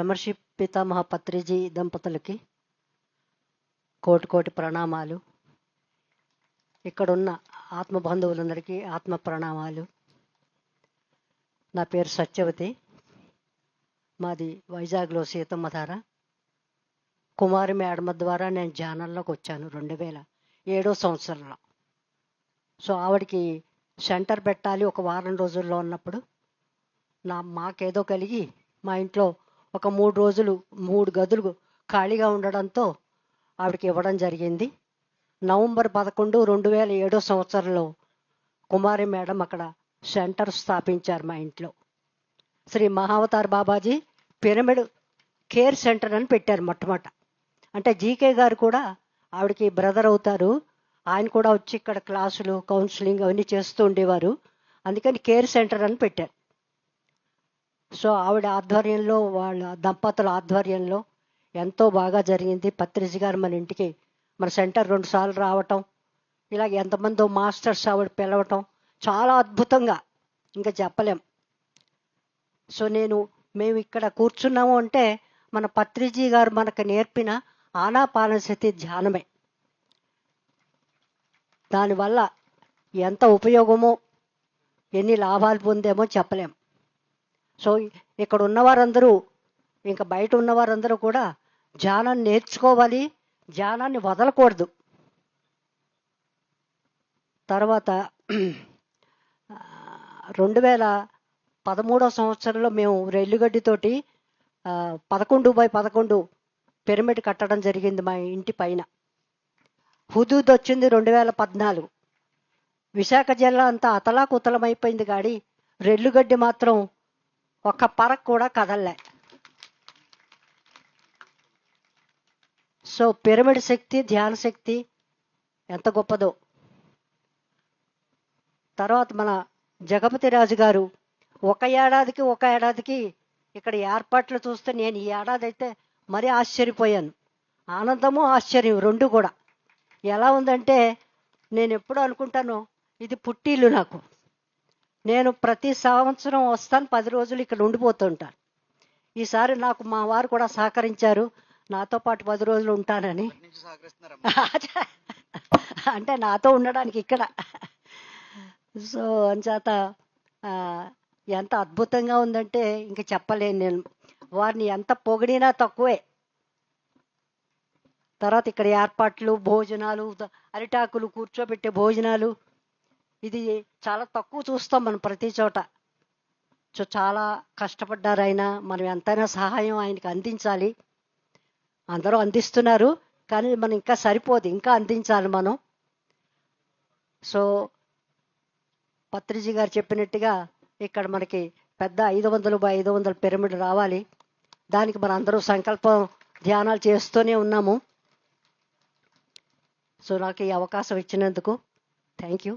బ్రహ్మర్షి పితామహ పత్రిజీ దంపతులకి కోటి కోటి ప్రణామాలు. ఇక్కడున్న ఆత్మ బంధువులందరికీ ఆత్మ ప్రణామాలు. నా పేరు సత్యవతి. మాది వైజాగ్లో సీతమ్మధార. కుమారి మేడమ ద్వారా నేను ధ్యానంలోకి వచ్చాను 2007 సంవత్సరంలో. సో ఆవిడకి సెంటర్ పెట్టాలి ఒక వారం రోజుల్లో ఉన్నప్పుడు మాకేదో కలిగి మా ఇంట్లో ఒక 3 రోజులు 3 గదులు ఖాళీగా ఉండడంతో ఆవిడకి ఇవ్వడం జరిగింది. నవంబర్ 11, 2007 సంవత్సరంలో కుమారి మేడం అక్కడ సెంటర్ స్థాపించారు మా ఇంట్లో. Shri Mahavatar Babaji pyramid care center అని పెట్టారు మొట్టమొదట. అంటే జీకే గారు కూడా ఆవిడకి బ్రదర్ అవుతారు. ఆయన కూడా వచ్చి ఇక్కడ క్లాసులు కౌన్సిలింగ్ అవన్నీ చేస్తూ ఉండేవారు. అందుకని కేర్ సెంటర్ అని పెట్టారు. సో ఆవిడ ఆధ్వర్యంలో వాళ్ళ దంపతుల ఆధ్వర్యంలో ఎంతో బాగా జరిగింది. పత్రిజీ గారు మన ఇంటికి మన సెంటర్ 2 సార్లు రావటం, ఇలాగ ఎంతమందో మాస్టర్స్ ఆవిడ పిలవటం చాలా అద్భుతంగా ఇంకా చెప్పలేం. సో మేము ఇక్కడ కూర్చున్నాము అంటే మన పత్రిజీ గారు మనకు నేర్పిన ఆనాపానసతి ధ్యానమే. దానివల్ల ఎంత ఉపయోగమో ఎన్ని లాభాలు పొందేమో చెప్పలేం. సో ఇక్కడ ఉన్నవారందరూ ఇంకా బయట ఉన్నవారందరూ కూడా ధ్యానాన్ని నేర్చుకోవాలి, ధ్యానాన్ని వదలకూడదు. తర్వాత 2013 సంవత్సరంలో మేము రెల్లుగడ్డితోటి 11x11 పిరమిడ్ కట్టడం జరిగింది మా ఇంటి పైన. హుదూద్ వచ్చింది 2014. విశాఖ జిల్లా అంతా అతలాకుతలమైపోయింది. కానీ రెల్లుగడ్డి మాత్రం ఒక్క పరకు కూడా కదలలే. సో పిరమిడ్ శక్తి, ధ్యాన శక్తి ఎంత గొప్పదో. తర్వాత మన జగపతి రాజు గారు ఒక ఏడాదికి ఇక్కడ ఏర్పాట్లు చూస్తే నేను ఈ ఏడాది అయితే మరీ ఆశ్చర్యపోయాను. ఆనందము ఆశ్చర్యం రెండు కూడా. ఎలా ఉందంటే నేను ఎప్పుడూ అనుకుంటాను ఇది పుట్టిల్లు నాకు. నేను ప్రతి సంవత్సరం వస్తాను, 10 రోజులు ఇక్కడ ఉండిపోతుంటాను. ఈసారి నాకు మా వారు కూడా సహకరించారు, నాతో పాటు 10 రోజులు ఉంటానని. అంటే నాతో ఉండడానికి ఇక్కడ. సో అంచేత ఎంత అద్భుతంగా ఉందంటే ఇంక చెప్పలేను నేను. వారిని ఎంత పొగిడినా తక్కువే. తర్వాత ఇక్కడ ఏర్పాట్లు, భోజనాలు, అరిటాకులు కూర్చోబెట్టే భోజనాలు, ఇది చాలా తక్కువ చూస్తాం మనం ప్రతి చోట. సో చాలా కష్టపడ్డారు ఆయన. మనం ఎంతైనా సహాయం ఆయనకి అందించాలి. అందరూ అందిస్తున్నారు, కానీ మనం ఇంకా సరిపోదు, ఇంకా అందించాలి మనం. సో పత్రిజీ గారు చెప్పినట్టుగా ఇక్కడ మనకి పెద్ద 500x500 పిరమిడ్ రావాలి. దానికి మన అందరూ సంకల్పం ధ్యానాలు చేస్తూనే ఉన్నాము. సో నాకు ఈ అవకాశం ఇచ్చినందుకు థ్యాంక్ యూ.